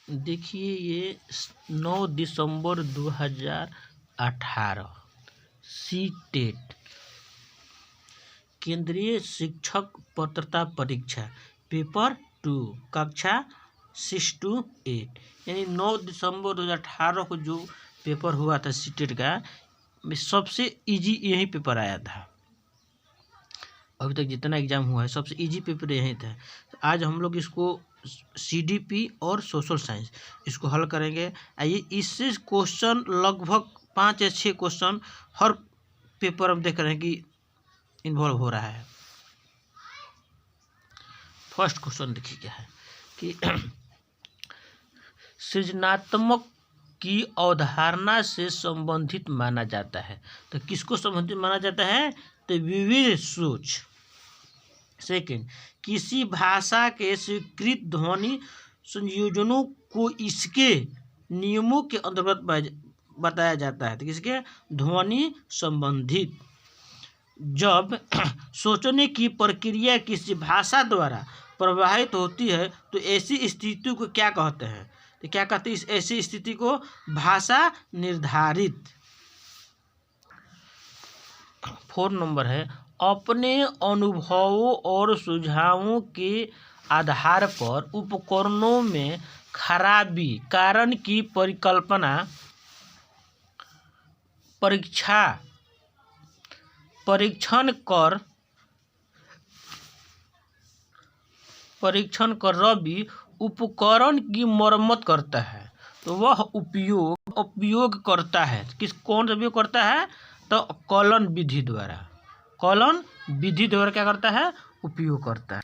देखिए ये 9 दिसंबर 2018 सीटेट केंद्रीय शिक्षक पात्रता परीक्षा पेपर 2 कक्षा 6 to 8 यानी 9 दिसंबर 2018 को जो पेपर हुआ था सीटेट का, सबसे इजी यही पेपर आया था। अभी तक जितना एग्जाम हुआ है सबसे इजी पेपर यही था। तो आज हम लोग इसको सीडीपी और सोशल साइंस इसको हल करेंगे। आइए, इससे क्वेश्चन लगभग 5 या 6 क्वेश्चन हर पेपर हम देख रहे हैं कि इन्वॉल्व हो रहा है। फर्स्ट क्वेश्चन देखिए क्या है कि सृजनात्मक की अवधारणा से संबंधित माना जाता है। तो किसको संबंधित माना जाता है? तो विविध सोच। सेकंड, किसी भाषा के स्वीकृत ध्वनि संयोजनों को इसके नियमों के अंतर्गत बताया जाता है। तो किसके? ध्वनि संबंधित। जब सोचने की प्रक्रिया किसी भाषा द्वारा प्रभावित होती है तो ऐसी स्थिति को क्या कहते हैं? तो क्या कहते हैं इस ऐसी स्थिति को? भाषा निर्धारित। 4 नंबर है, अपने अनुभवों और सुझावों के आधार पर उपकरणों में खराबी कारण की परीक्षण कर रवि उपकरण की मरम्मत करता है। तो वह उपयोग करता है। कौन सा उपयोग करता है? तो कलन विधि द्वारा क्या करता है? उपयोग करता है।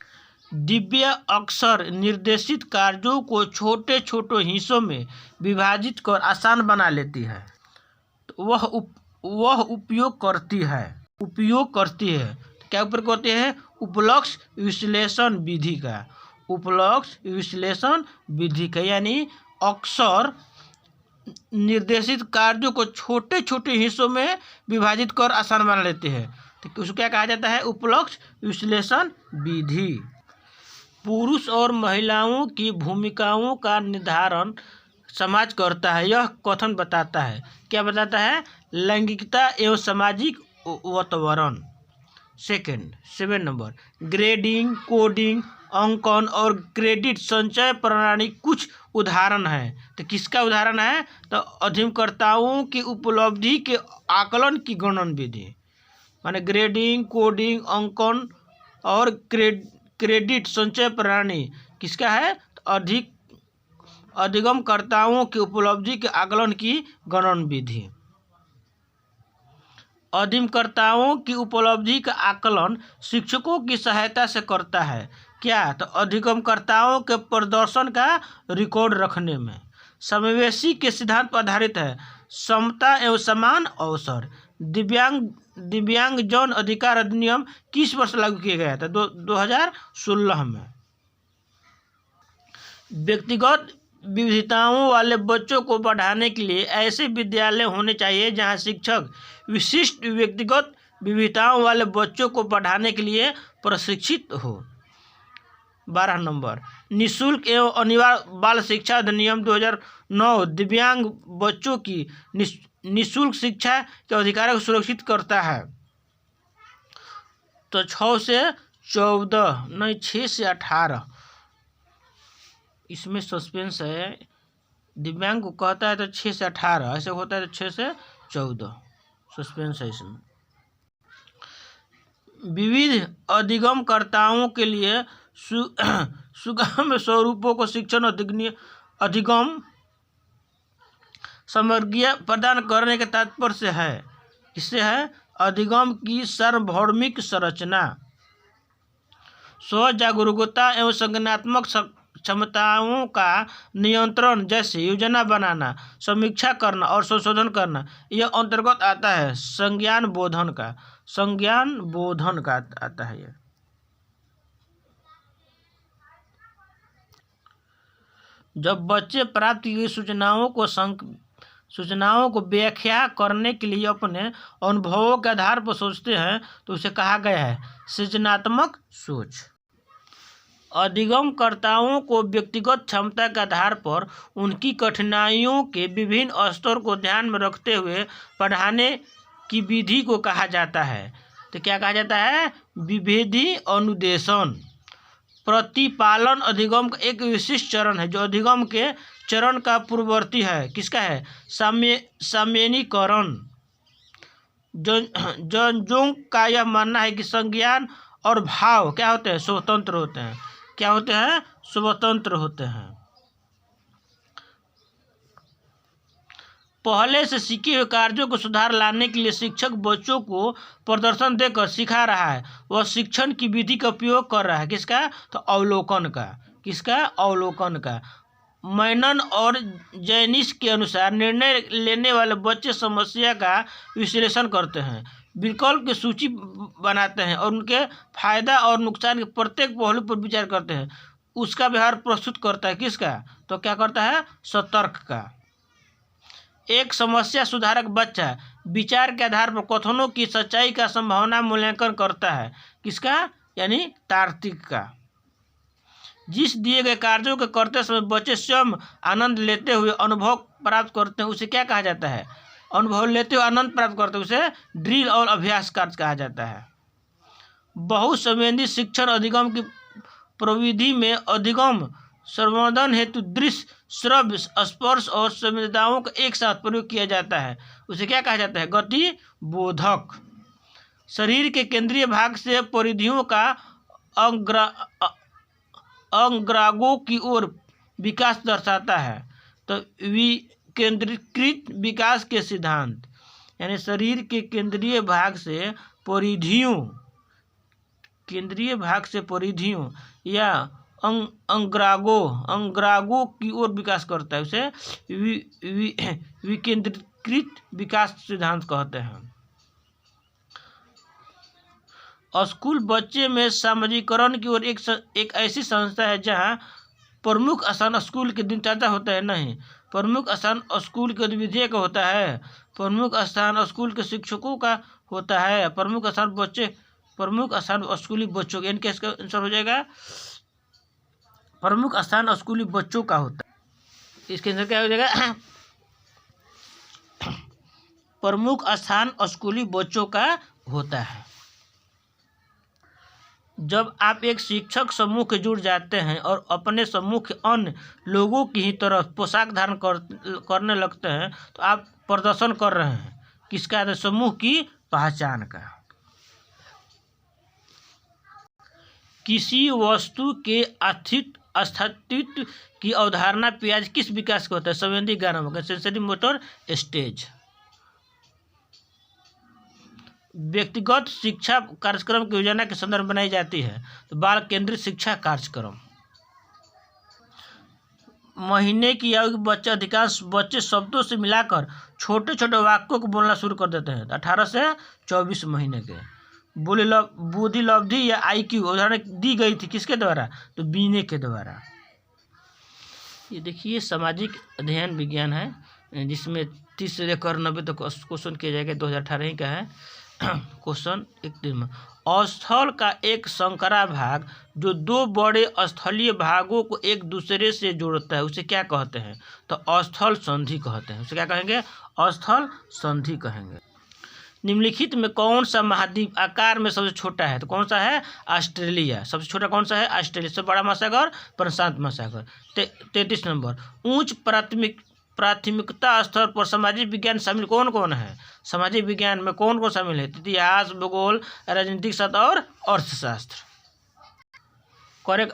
दिव्या अक्सर निर्देशित कार्यों को छोटे छोटे हिस्सों में विभाजित कर आसान बना लेती है। तो वह उपयोग करती है। क्या उपयोग करती है? उपलक्ष्य विश्लेषण विधि का। यानी अक्सर निर्देशित कार्यों को छोटे छोटे हिस्सों में विभाजित कर आसान बना लेते हैं। तो उसको क्या कहा जाता है? उपलक्ष्य विश्लेषण विधि। पुरुष और महिलाओं की भूमिकाओं का निर्धारण समाज करता है। यह कथन बताता है। क्या बताता है? लैंगिकता एवं सामाजिक वातावरण। 7 नंबर, ग्रेडिंग, कोडिंग, अंकन और क्रेडिट संचय प्रणाली कुछ उदाहरण है। तो किसका उदाहरण है? तो अध्ययनकर्ताओं की उपलब्धि के आकलन की गणन विधि। माने ग्रेडिंग, कोडिंग, अंकन और क्रेडिट संचय प्रणाली किसका है? तो अधिगमकर्ताओं की उपलब्धि के आकलन की गणन विधि। अधिगमकर्ताओं की उपलब्धि का आकलन शिक्षकों की सहायता से करता है। क्या? तो अधिगमकर्ताओं के प्रदर्शन का रिकॉर्ड रखने में। समावेशी के सिद्धांत पर आधारित है। समता एवं समान अवसर। दिव्यांगजन अधिकार अधिनियम किस वर्ष लागू किया गया था? 2016 में। व्यक्तिगत विविधताओं वाले बच्चों को बढ़ाने के लिए ऐसे विद्यालय होने चाहिए जहां शिक्षक विशिष्ट व्यक्तिगत विविधताओं वाले बच्चों को बढ़ाने के लिए प्रशिक्षित हो। 12 नंबर, निःशुल्क एवं अनिवार्य बाल शिक्षा अधिनियम 2009 दिव्यांग बच्चों की निःशुल्क शिक्षा के अधिकारों को सुरक्षित करता है। तो 6 से 18 इसमें सस्पेंस है। दिव्यांग को कहता है तो 6 से 18, ऐसे होता है तो 6 से 14 सस्पेंस है इसमें। विविध अधिगमकर्ताओं के लिए सुगम स्वरूपों को शिक्षण अधिगम सामग्रियाँ प्रदान करने के तात्पर्य से है। इससे है अधिगम की सार्वभौमिक संरचना, स्व जागरूकता एवं संज्ञानात्मक क्षमताओं का नियंत्रण, जैसे योजना बनाना, समीक्षा करना और संशोधन करना, यह अंतर्गत आता है। संज्ञान बोधन का आता है। यह जब बच्चे प्राप्त की गई सूचनाओं को व्याख्या करने के लिए अपने अनुभवों के आधार पर सोचते हैं तो उसे कहा गया है सृजनात्मक सोच। अधिगमकर्ताओं को व्यक्तिगत क्षमता के आधार पर उनकी कठिनाइयों के विभिन्न स्तर को ध्यान में रखते हुए पढ़ाने की विधि को कहा जाता है। तो क्या कहा जाता है? विभेदी अनुदेशन। प्रतिपालन अधिगम का एक विशिष्ट चरण है जो अधिगम के चरण का पूर्ववर्ती है। किसका है? साम्यनीकरण। जनजों का यह मानना है कि संज्ञान और भाव क्या होते हैं? स्वतंत्र होते हैं। क्या होते हैं? स्वतंत्र होते हैं। पहले से सीखे हुए कार्यों को सुधार लाने के लिए शिक्षक बच्चों को प्रदर्शन देकर सिखा रहा है। वह शिक्षण की विधि का उपयोग कर रहा है। किसका? तो अवलोकन का। किसका? अवलोकन का। मैनन और जैनिस के अनुसार निर्णय लेने वाले बच्चे समस्या का विश्लेषण करते हैं, विकल्प की सूची बनाते हैं और उनके फायदा और नुकसान के प्रत्येक पहलू पर विचार करते हैं। उसका व्यवहार प्रस्तुत करता है। किसका? तो क्या करता है? सतर्क का। एक समस्या सुधारक बच्चा विचार के आधार पर कथनों की सच्चाई का संभावना मूल्यांकन करता है। किसका? यानी तार्किक का। जिस दिए गए कार्यों के करते समय बच्चे स्वयं आनंद लेते हुए अनुभव प्राप्त करते हैं उसे क्या कहा जाता है? अनुभव लेते हुए आनंद प्राप्त करते हैं उसे ड्रिल और अभ्यास कार्य कहा जाता है। बहुसंवेदी शिक्षण अधिगम की प्रविधि में अधिगम संवर्धन हेतु दृश्य, श्रव्य, स्पर्श और संवेदनाओं का एक साथ प्रयोग किया जाता है। उसे क्या कहा जाता है? गति बोधक। शरीर के केंद्रीय भाग से परिधियों का अंगरागों की ओर विकास दर्शाता है। तो विकेंद्रीकृत विकास के सिद्धांत, यानी शरीर के केंद्रीय भाग से परिधियों या अंगरागों की ओर विकास करता है। उसे विकेंद्रीकृत विकास सिद्धांत कहते हैं। स्कूल बच्चे में सामाजिकरण की ओर एक ऐसी संस्था है जहां प्रमुख स्थान स्कूल के दिनचर्या होता है। नहीं, प्रमुख स्थान स्कूल के गतिविधियों का होता है। प्रमुख स्थान स्कूल के शिक्षकों का होता है। प्रमुख स्थान स्कूली बच्चों का। इनके इसका आंसर हो जाएगा प्रमुख स्थान स्कूली बच्चों का होता है। इसके आंसर क्या हो जाएगा? प्रमुख स्थान स्कूली बच्चों का होता है। जब आप एक शिक्षक समूह के जुड़ जाते हैं और अपने समूह के अन्य लोगों की ही तरह पोशाक धारण करने लगते हैं तो आप प्रदर्शन कर रहे हैं। किसका? समूह की पहचान का। किसी वस्तु के अस्तित्व की अवधारणा प्याज किस विकास को होता है? संवेदी ज्ञान, सेंसरी मोटर स्टेज। व्यक्तिगत शिक्षा कार्यक्रम की योजना के संदर्भ बनाई जाती है तो बाल केंद्रित शिक्षा कार्यक्रम। महीने की आयु के बच्चे अधिकांश बच्चे शब्दों से मिलाकर छोटे छोटे वाक्यों को बोलना शुरू कर देते हैं। 18 से 24 महीने के। बुद्धि लब्धि या IQ उदाहरण दी गई थी किसके द्वारा? तो बीने के द्वारा। ये देखिए सामाजिक अध्ययन विज्ञान है जिसमें 30 से लेकर 90 तक क्वेश्चन किया जाएगा। 2018 ही का है क्वेश्चन। स्थल का एक संकरा भाग जो दो बड़े स्थलीय भागों को एक दूसरे से जोड़ता है उसे क्या कहते हैं? तो स्थल संधि कहते हैं। उसे क्या कहेंगे? स्थल संधि कहेंगे। निम्नलिखित में कौन सा महाद्वीप आकार में सबसे छोटा है? तो कौन सा है? ऑस्ट्रेलिया। सबसे छोटा कौन सा है? ऑस्ट्रेलिया। सबसे बड़ा महासागर प्रशांत महासागर। 33 नंबर। उच्च प्राथमिकता स्तर पर सामाजिक विज्ञान शामिल कौन कौन है? सामाजिक विज्ञान में कौन कौन शामिल है? इतिहास, भूगोल, राजनीतिक शास्त्र और अर्थशास्त्र। करेक्ट।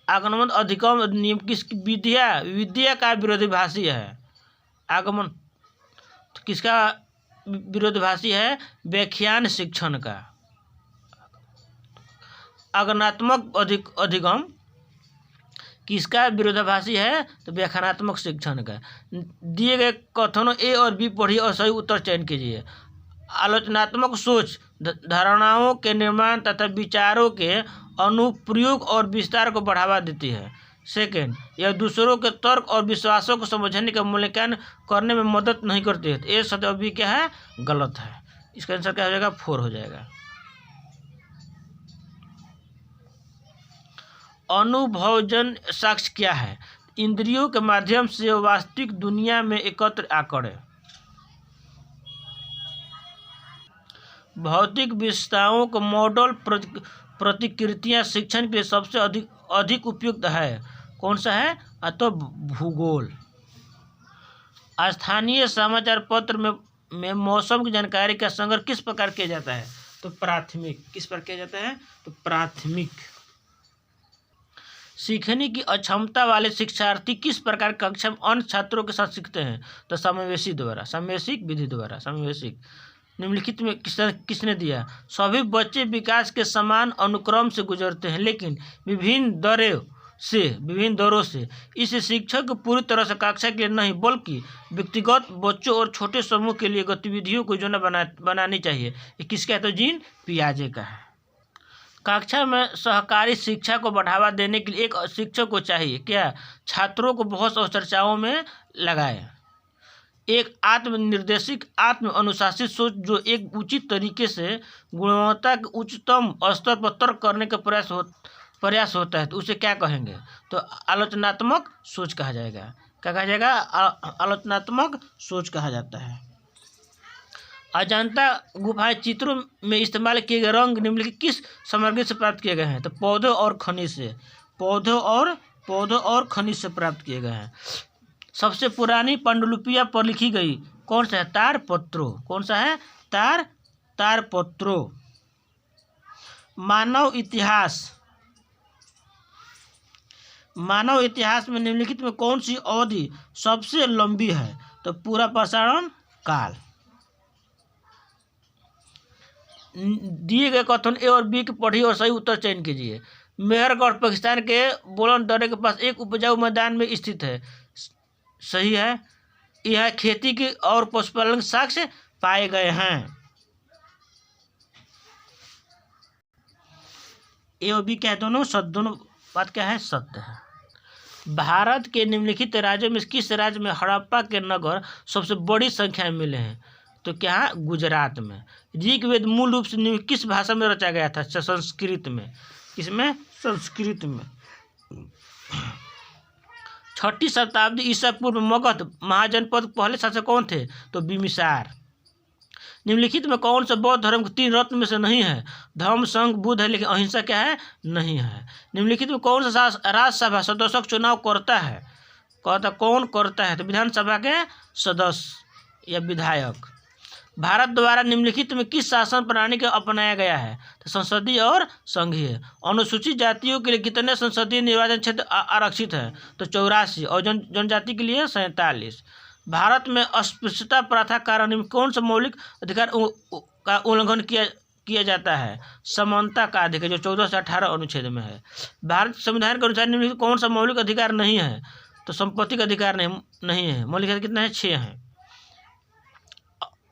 आगमन अधिगम नियम किस विद्या का विरोधाभासी है? आगमन किसका विरोधाभासी है? व्याख्यान शिक्षण का। आगमनात्मक अधिगम किसका विरोधाभासी है? तो व्याख्यानात्मक शिक्षण का। दिए गए कथनों A और B पढ़िए और सही उत्तर चयन कीजिए। आलोचनात्मक सोच धारणाओं के निर्माण तथा विचारों के अनुप्रयोग और विस्तार को बढ़ावा देती है। सेकेंड, यह दूसरों के तर्क और विश्वासों को समझने का मूल्यांकन करने में मदद नहीं करती है। A सत्य B क्या है? गलत है। इसका आंसर क्या हो जाएगा? 4 हो जाएगा। अनुभवजन साक्ष्य क्या है? इंद्रियों के माध्यम से वास्तविक दुनिया में एकत्र आंकड़े। भौतिक विशेषताओं को मॉडल प्रतिकृतियां शिक्षण के लिए सबसे अधिक उपयुक्त है। कौन सा है? तो भूगोल। स्थानीय समाचार पत्र में मौसम की जानकारी का संग्रह किस प्रकार किया जाता है? तो प्राथमिक। किस प्रकार किया जाता है? तो प्राथमिक। सीखने की अक्षमता वाले शिक्षार्थी किस प्रकार कक्षा में अन्य छात्रों के साथ सीखते हैं? तो समावेशी द्वारा, समावेशिक विधि द्वारा। समावेशिक निम्नलिखित में किसने दिया? सभी बच्चे विकास के समान अनुक्रम से गुजरते हैं, लेकिन विभिन्न दौरों से। इस शिक्षक को पूरी तरह से कक्षा के लिए नहीं बल्कि व्यक्तिगत बच्चों और छोटे समूह के लिए गतिविधियों को योजना बनानी चाहिए। ये किसका है? तो जीन पियाजे का है। कक्षा में सहकारी शिक्षा को बढ़ावा देने के लिए एक शिक्षक को चाहिए क्या? छात्रों को बहुत और चर्चाओं में लगाए। एक आत्मनिर्देशित आत्म अनुशासित सोच जो एक उचित तरीके से गुणवत्ता के उच्चतम स्तर पर तर्क करने का प्रयास होता है, तो उसे क्या कहेंगे? तो आलोचनात्मक सोच कहा जाएगा। क्या कहा जाएगा? आलोचनात्मक सोच कहा जाता है। अजंता गुफाएं चित्रों में इस्तेमाल किए गए रंग निम्नलिखित किस सामग्री से प्राप्त किए गए हैं? तो पौधों और खनिज से। पौधों और खनिज से प्राप्त किए गए हैं। सबसे पुरानी पांडुलिपियां पर लिखी गई कौन सा है? तारपत्रों। कौन सा है? तारपत्रों। मानव इतिहास में निम्नलिखित में कौन सी अवधि सबसे लंबी है? तो पूरा प्रसारण काल। दिए गए कथन ए और बी की पढ़िए और सही उत्तर चयन कीजिए। मेहरगढ़ पाकिस्तान के बोलन दर्रे के पास एक उपजाऊ मैदान में स्थित है। सही है। यह खेती की और पशुपालन साक्ष्य पाए गए हैं। ए और बी क्या है? दोनों बात क्या है? सत्य है। भारत के निम्नलिखित राज्यों में किस राज्य में हड़प्पा के नगर सबसे बड़ी संख्या में मिले हैं? तो क्या? गुजरात में। ऋग्वेद मूल रूप से किस भाषा में रचा गया था? संस्कृत में। किसमें? संस्कृत में। 6ठी शताब्दी ईसा पूर्व मगध महाजनपद पहले शासक कौन थे? तो बिम्बिसार। निम्नलिखित में कौन सा बौद्ध धर्म के 3 रत्न में से नहीं है? धर्म, संघ, बुद्ध है, लेकिन अहिंसा क्या है? नहीं है। निम्नलिखित में कौन सा राज्यसभा सदस्यों का चुनाव करता है? कौन करता है? तो विधानसभा के सदस्य या विधायक। भारत द्वारा निम्नलिखित में किस शासन प्रणाली को अपनाया गया है? तो संसदीय और संघीय। अनुसूचित जातियों के लिए कितने संसदीय निर्वाचन क्षेत्र आरक्षित है? तो 84 और जनजाति के लिए 47। भारत में अस्पृश्यता प्रथा कारण कौन सा मौलिक अधिकार का उल्लंघन किया जाता है? समानता का अधिकार, जो 14 से 18 अनुच्छेद में है। भारत संविधान के अनुसार निम्नलिखित कौन सा मौलिक अधिकार नहीं है? तो संपत्ति का अधिकार नहीं है। मौलिक अधिकार कितना है? 6 हैं।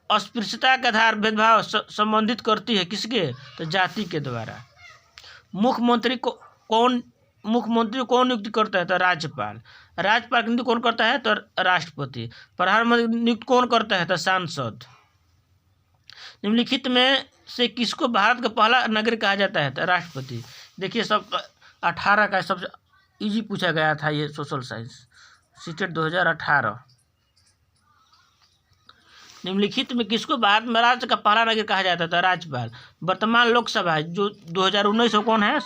अस्पृश्यता के आधार भेदभाव संबंधित करती है किसके? तो जाति के द्वारा। मुख्यमंत्री को कौन नियुक्त करता है? तो राज्यपाल। राज्यपाल की नियुक्ति कौन करता है? तो राष्ट्रपति। प्रधानमंत्री नियुक्त कौन करता है? तो सांसद। निम्नलिखित में से किसको भारत का पहला नागरिक कहा जाता है? तो राष्ट्रपति। देखिए सब 18 का सबसे इजी पूछा गया था ये सोशल साइंस सीटेट 2018। निम्नलिखित में किसको भारत में राज्य का पहला नागरिक कहा जाता था? राज्यपाल। वर्तमान लोकसभा जो 2019 कौन है?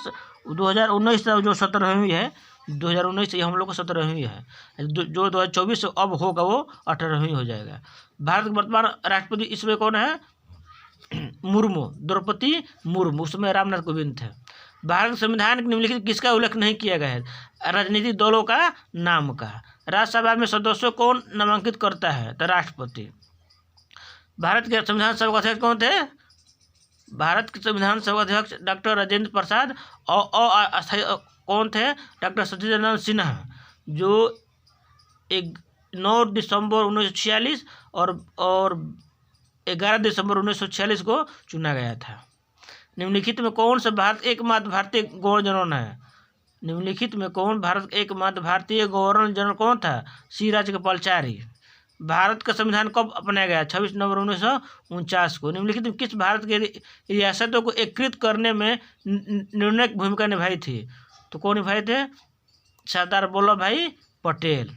2019 जो 17वीं है, 2019 ये हम लोग को 17वीं है। जो 2024 अब होगा वो 18वीं हो जाएगा। भारत के वर्तमान राष्ट्रपति इसमें कौन है? मुर्मू, द्रौपदी मुर्मू। उसमें रामनाथ कोविंद थे। भारत संविधान के निम्नलिखित किसका उल्लेख नहीं किया गया है? राजनीतिक दलों का नाम का। राज्यसभा में सदस्यों कौन नामांकित करता है? तो राष्ट्रपति। भारत के संविधान सभा अध्यक्ष कौन थे? भारत के संविधान सभा अध्यक्ष डॉक्टर राजेंद्र प्रसाद। और अस्थायी कौन थे? डॉक्टर सचिदानंद सिन्हा, जो 9 दिसंबर 1946 और 11 दिसंबर 1946 को चुना गया था। निम्नलिखित में कौन सा भारत एकमात्र भारतीय गवर्नर जनरल है? निम्नलिखित में कौन भारत एकमात्र भारतीय गवर्नर जनरल कौन था? सी राजगोपालाचारी। भारत का संविधान कब अपनाया गया? 26 नवंबर 1949 को। निम्नलिखित में किस भारत के रियासतों को एकीकृत करने में निर्णायक भूमिका निभाई थी? तो कौन भाई थे? सरदार वल्लभ भाई पटेल।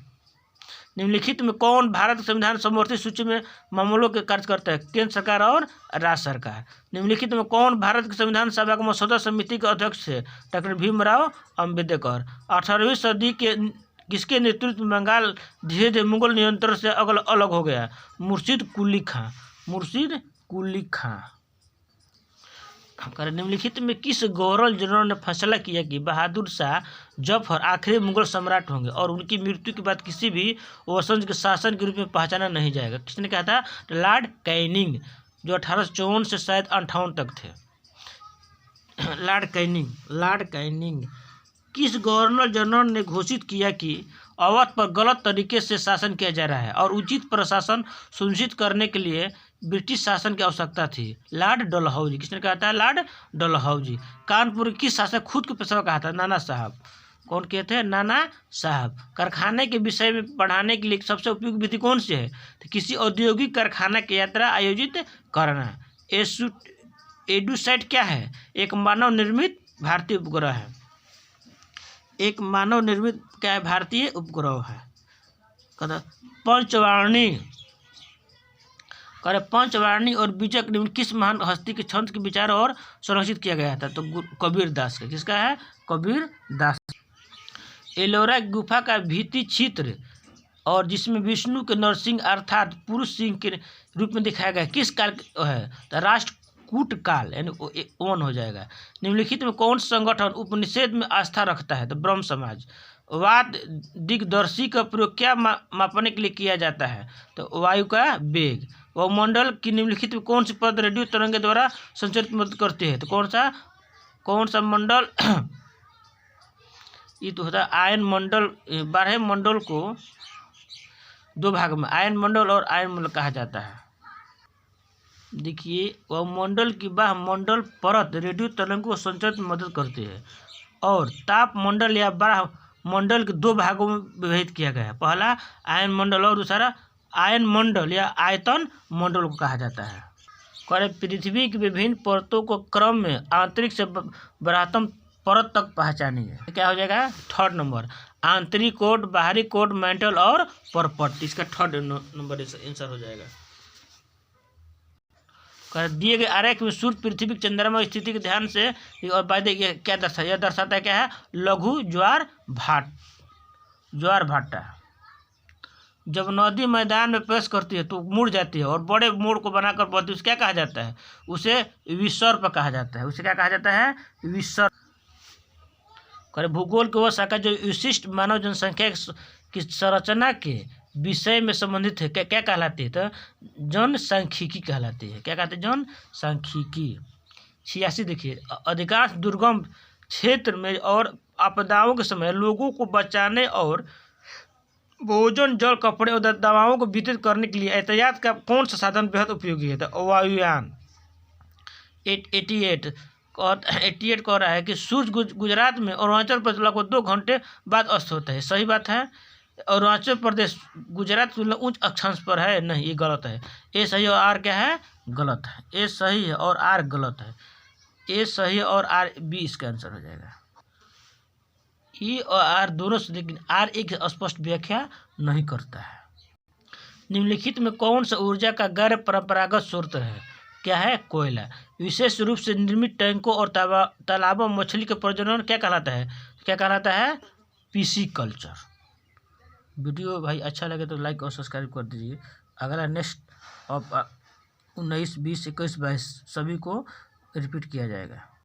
निम्नलिखित में कौन भारत के संविधान समवर्ती सूची में मामलों के कार्य करता है? केंद्र सरकार और राज्य सरकार। निम्नलिखित में कौन भारत के संविधान सभा के मसौदा समिति के अध्यक्ष थे? डॉक्टर भीमराव अम्बेडकर। 18वीं सदी के किसके नेतृत्व में बंगाल धीरे धीरे मुगल नियंत्रण से अलग हो गया? मुर्शिद कुली खां। मुर्शिद कुली खां। निम्नलिखित में किस गवर्नर जनरल ने फैसला किया कि बहादुर शाह जफर आखिरी मुगल सम्राट होंगे और उनकी मृत्यु के बाद किसी भी वंशज के शासन के रूप में पहचाना नहीं जाएगा? किसने कहा था? लॉर्ड कैनिंग, जो 1854 से शायद 58 तक थे। Lord Canning. किस गवर्नर जनरल ने घोषित किया कि अवध पर गलत तरीके से शासन किया जा रहा है और उचित प्रशासन सुनिश्चित करने के लिए ब्रिटिश शासन की आवश्यकता थी? लॉर्ड डलहौजी। किसने कहा था? लॉर्ड डलहौजी। कानपुर की शासक खुद को पेशवा कहा था? नाना साहब। कौन कहते हैं? नाना साहब। कारखाने के विषय में पढ़ाने के लिए सबसे उपयुक्त विधि कौन सी है? तो किसी औद्योगिक कारखाना की यात्रा आयोजित करना। एडुसैट क्या है? एक मानव निर्मित भारतीय उपग्रह है। एक मानव निर्मित क्या है? भारतीय उपग्रह है। पंचवाणी और बीजक निम्न किस महान हस्ती के छंद के विचार और संरक्षित किया गया था? तो कबीर दास का। किसका है? कबीर दास। एलोरा गुफा का भित्ति चित्र और जिसमें विष्णु के नरसिंह अर्थात पुरुष सिंह के रूप में दिखाया गया किस काल है? तो राष्ट्रकूट काल, यानी 1 हो जाएगा। निम्नलिखित में कौन संगठन उपनिषद में आस्था रखता है? तो ब्रह्म समाज। वाद दिग्दर्शी का प्रयोग क्या मापने के लिए किया जाता है? तो वायु का वेग। वायुमंडल की निम्नलिखित में कौन सी परत रेडियो तरंग द्वारा संचारित मदद करती है? तो कौन सा मंडल? ये तो होता है आयन मंडल। 12 मंडल को 2 भाग में आयन मंडल और आयन मंडल कहा जाता है। देखिए, वायुमंडल की बाह्य मंडल परत रेडियो तरंग को संचारित में मदद करती है और ताप मंडल या बाह्य मंडल के 2 भागों में विभाजित किया गया है। पहला आयन मंडल और दूसरा आयन मंडल या आयतन मंडल को कहा जाता है। पृथ्वी की विभिन्न परतों को क्रम में आंतरिक से बृहत्तम परत तक पहचानिए। क्या हो जाएगा? 3rd number. आंतरिक कोट, बाहरी कोट, मेंटल और परपट। इसका 3rd नंबर आंसर हो जाएगा। दिए गए आरेख में सूर्य, पृथ्वी, चंद्रमा स्थिति के ध्यान से और ये क्या दर्शाता है? यह दर्शाता है क्या है? लघु ज्वार भाटा। जब नदी मैदान में प्रवेश करती है तो मुड़ जाती है और बड़े मोड़ को बनाकर बढ़ती है, उसे क्या कहा जाता है? उसे विसर्प कहा जाता है। उसे क्या कहा जाता है? विसर्प। भूगोल की वह शाखा जो विशिष्ट मानव जनसंख्या की संरचना के विषय में संबंधित है क्या कहलाती है? तो जनसांख्यिकी कहलाती है। क्या कहते हैं? जनसांख्यिकी। 86 देखिए, अधिकांश दुर्गम क्षेत्र में और आपदाओं के समय लोगों को बचाने और भोजन, जल, कपड़े और दवाओं को वितरित करने के लिए यातायात का कौन सा साधन बेहद उपयोगी है? तो वायुयान। 88 कह रहा है कि सूर्य गुजरात में अरुणाचल प्रदेश लगभग 2 घंटे बाद अस्त होता है। सही बात है। अरुणाचल प्रदेश गुजरात उच्च अक्षांश पर है? नहीं, ये गलत है। ए सही और आर क्या है? गलत है। ए सही है और आर गलत है। ए सही है और आर बी इसका आंसर हो जाएगा। ई और आर दोनों से, लेकिन आर एक स्पष्ट व्याख्या नहीं करता है। निम्नलिखित में कौन सा ऊर्जा का गैर परंपरागत स्रोत है? क्या है? कोयला। विशेष रूप से निर्मित टैंकों और तालाबों में मछली के प्रजनन क्या कहलाता है? क्या कहलाता है? पिसीकल्चर। वीडियो भाई अच्छा लगे तो लाइक और सब्सक्राइब कर दीजिए। अगला नेक्स्ट 19, 20, 21, 22 सभी को रिपीट किया जाएगा।